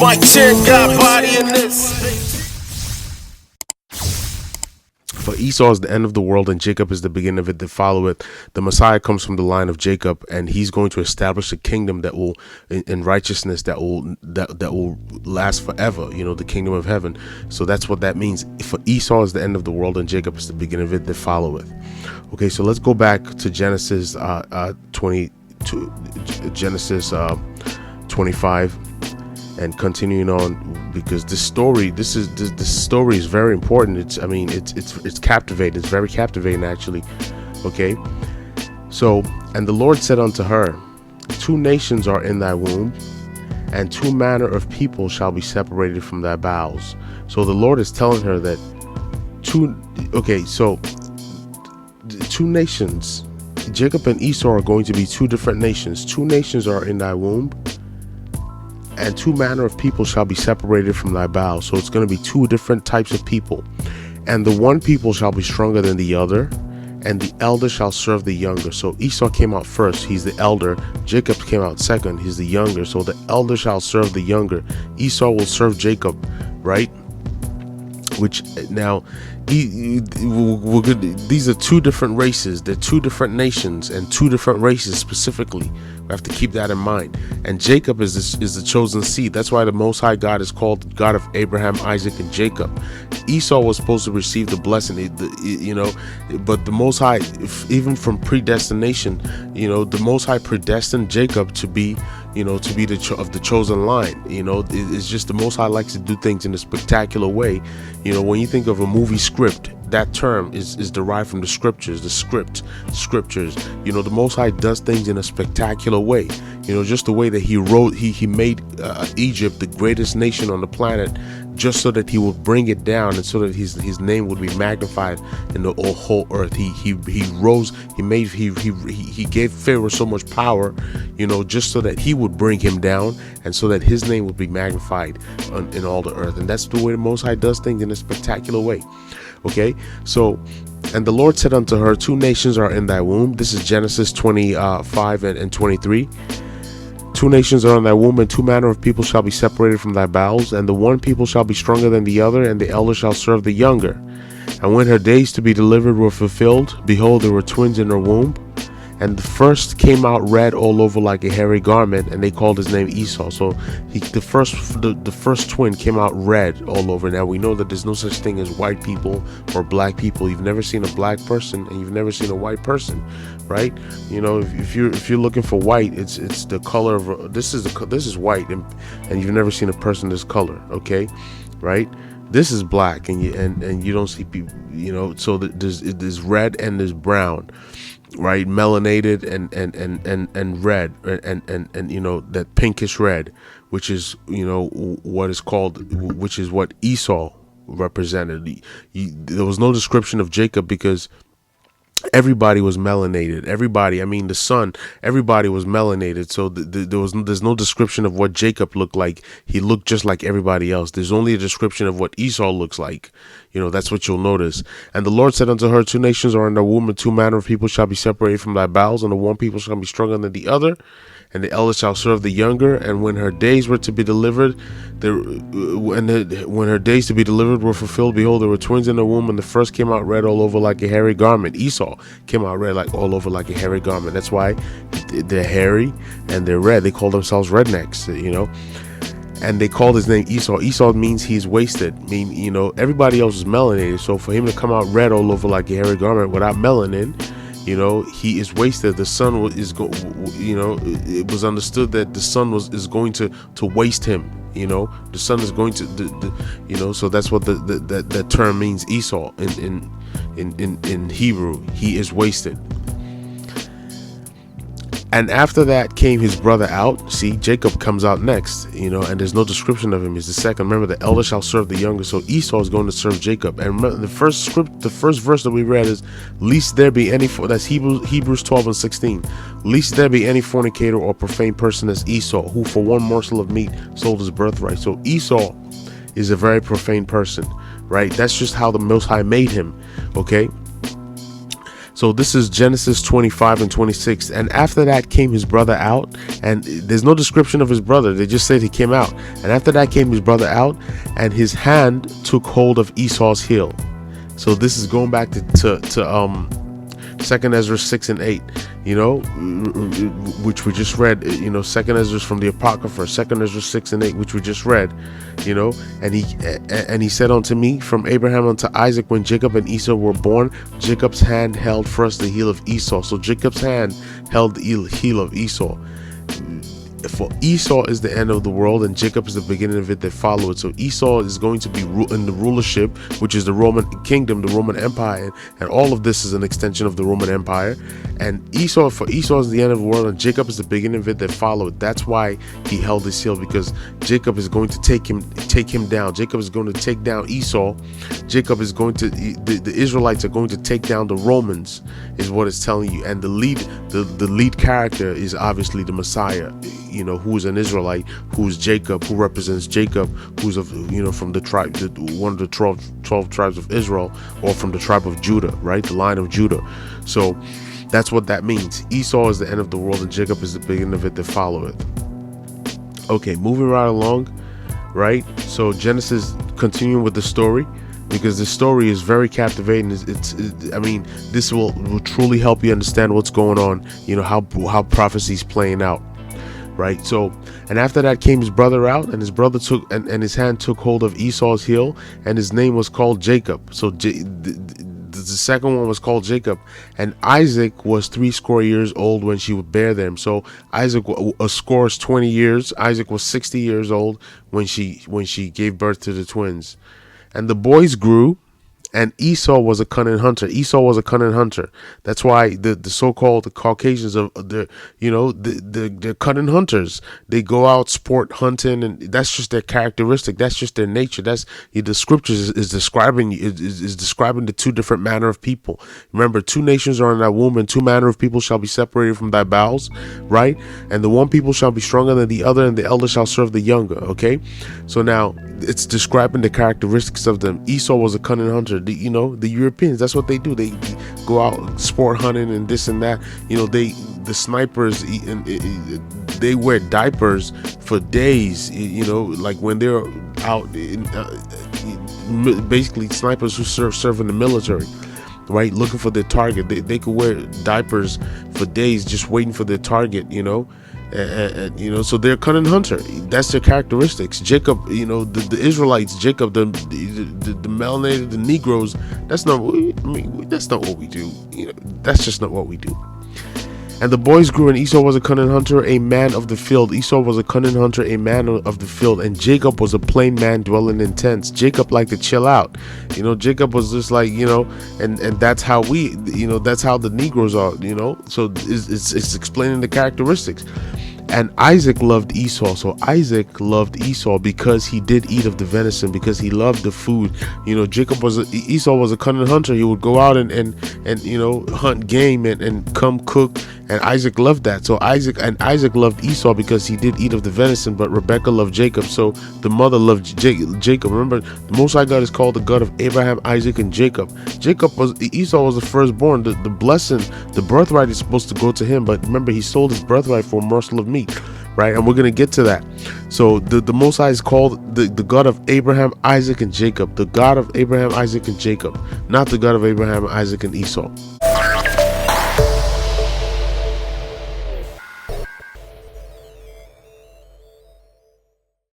Mike Check got body in this. For Esau is the end of the world, and Jacob is the beginning of it that followeth. The Messiah comes from the line of Jacob, and he's going to establish a kingdom that will, in righteousness, that will last forever. You know, the kingdom of heaven. So that's what that means. For Esau is the end of the world, and Jacob is the beginning of it that followeth. Okay, so let's go back to Genesis 25. And continuing on, because this story is very important. It's captivating. It's very captivating, actually. Okay, so, and the Lord said unto her, 2 nations are in thy womb, and 2 manner of people shall be separated from thy bowels. So the Lord is telling her that 2 nations, Jacob and Esau, are going to be 2 different nations. 2 nations are in thy womb, and 2 manner of people shall be separated from thy bowels. So it's going to be 2 different types of people. And the one people shall be stronger than the other, and the elder shall serve the younger. So Esau came out first, he's the elder. Jacob came out second, he's the younger. So the elder shall serve the younger. Esau will serve Jacob, right? Which now, these are 2 different races. They're 2 different nations and 2 different races specifically. We have to keep that in mind. And Jacob is the chosen seed. That's why the Most High God is called the God of Abraham, Isaac, and Jacob. Esau was supposed to receive the blessing, but the Most High, even from predestination, the Most High predestined Jacob to be, of the chosen line. It's just the Most High likes to do things in a spectacular way. When you think of a movie script, that term is derived from the scriptures, scriptures. The Most High does things in a spectacular way. Just the way that he made Egypt the greatest nation on the planet, just so that he would bring it down, and so that his name would be magnified in the whole earth. He gave Pharaoh so much power, just so that he would bring him down, and so that his name would be magnified in all the earth. And that's the way the Most High does things, in a spectacular way. Okay, so, and the Lord said unto her, 2 nations are in thy womb. This is Genesis 25 and 23. 2 nations are in thy womb, and 2 manner of people shall be separated from thy bowels, and the one people shall be stronger than the other, and the elder shall serve the younger. And when her days to be delivered were fulfilled, behold, there were twins in her womb. And the first came out red all over like a hairy garment, and they called his name Esau. So the first twin came out red all over. Now we know that there's no such thing as white people or black people. You've never seen a black person, and you've never seen a white person, right? If you're looking for white, it's the color of this is white, and you've never seen a person this color, okay, right? This is black, and you don't see people, So there's red and there's brown, right? Melanated and red, and that pinkish red, which is what Esau represented. There was no description of Jacob, because everybody was melanated. Everybody, the son, everybody was melanated. So there's no description of what Jacob looked like. He looked just like everybody else. There's only a description of what Esau looks like. That's what you'll notice. And the Lord said unto her, 2 nations are in thy womb, and 2 manner of people shall be separated from thy bowels, and the one people shall be stronger than the other, and the elder shall serve the younger. And when her days were to be delivered, when her days to be delivered were fulfilled, behold, there were twins in the womb, and the first came out red all over like a hairy garment. Esau came out red all over like a hairy garment. That's why they're hairy and they're red. They call themselves rednecks, And they called his name Esau. Esau means he's wasted. Everybody else is melanated. So for him to come out red all over like a hairy garment without melanin, he is wasted. The sun it was understood that the sun is going to waste him. The sun is going to, so that's what that term means, Esau, in Hebrew. He is wasted. And after that came his brother out. See, Jacob comes out next, and there's no description of him. He's the second. Remember, the elder shall serve the younger. So Esau is going to serve Jacob. And remember, the first verse that we read is, "Lest there be any," that's Hebrews 12 and 16. "Lest there be any fornicator or profane person as Esau, who for one morsel of meat sold his birthright." So Esau is a very profane person, right? That's just how the Most High made him. Okay. So this is Genesis 25 and 26. And after that came his brother out, and there's no description of his brother. They just said he came out. And after that came his brother out, and his hand took hold of Esau's heel. So this is going back to Second Ezra 6 and 8, which we just read. Second Ezra from the Apocrypha, Second Ezra 6 and 8, which we just read. And he said unto me, from Abraham unto Isaac, when Jacob and Esau were born, Jacob's hand held first the heel of Esau. So Jacob's hand held the heel of Esau. For Esau is the end of the world, and Jacob is the beginning of it that follow it. So Esau is going to be in the rulership, which is the Roman kingdom, the Roman Empire, and all of this is an extension of the Roman Empire. And Esau is the end of the world, and Jacob is the beginning of it that follow it. That's why he held his heel, because Jacob is going to take him down. Jacob is going to take down Esau. Jacob is going to the Israelites are going to take down the Romans, is what it's telling you. And the lead character is obviously the Messiah, who is an Israelite, who is Jacob, who represents Jacob, who's from the tribe, one of the 12 tribes of Israel, or from the tribe of Judah, right? The line of Judah. So that's what that means. Esau is the end of the world, and Jacob is the beginning of it that follow it. Okay, moving right along, right? So Genesis, continuing with the story, because the story is very captivating. This will truly help you understand what's going on, how prophecy's playing out. Right. So, and after that came his brother out, and his brother took and his hand took hold of Esau's heel, and his name was called Jacob. So the second one was called Jacob. And Isaac was 80 years old when she would bear them. So Isaac scores 20 years. Isaac was 60 years old when she gave birth to the twins. And the boys grew, and Esau was a cunning hunter. That's why the so-called Caucasians they're cunning hunters. They go out sport hunting, and that's just their characteristic. That's just their nature. That's the scriptures is describing the two different manner of people. Remember, two nations are in thy womb, and two manner of people shall be separated from thy bowels, right? And the one people shall be stronger than the other, and the elder shall serve the younger. Okay, so now it's describing the characteristics of them. Esau was a cunning hunter. The Europeans, that's what they do. They go out sport hunting and this and that. The snipers, they wear diapers for days. Like when they're out, basically snipers who serve in the military, right? Looking for their target. They could wear diapers for days just waiting for their target. So they're cunning hunter. That's their characteristics. Jacob, the Israelites, Jacob, the melanated, the Negroes. That's not what we do. That's just not what we do. And the boys grew, and Esau was a cunning hunter, a man of the field. Esau was a cunning hunter, a man of the field. And Jacob was a plain man dwelling in tents. Jacob liked to chill out. Jacob was just like, and that's how that's how the Negroes are, So it's explaining the characteristics. And Isaac loved Esau. So Isaac loved Esau because he did eat of the venison, because he loved the food. Esau was a cunning hunter. He would go out and hunt game and come cook. And Isaac loved that. So Isaac loved Esau because he did eat of the venison, but Rebekah loved Jacob. So the mother loved Jacob. Remember, the Most High God is called the God of Abraham, Isaac, and Jacob. Esau was the firstborn. The blessing, the birthright is supposed to go to him. But remember, he sold his birthright for a morsel of meat. Right, and we're gonna get to that. So the Most High is called the God of Abraham, Isaac, and Jacob. The God of Abraham, Isaac, and Jacob, not the God of Abraham, Isaac, and Esau.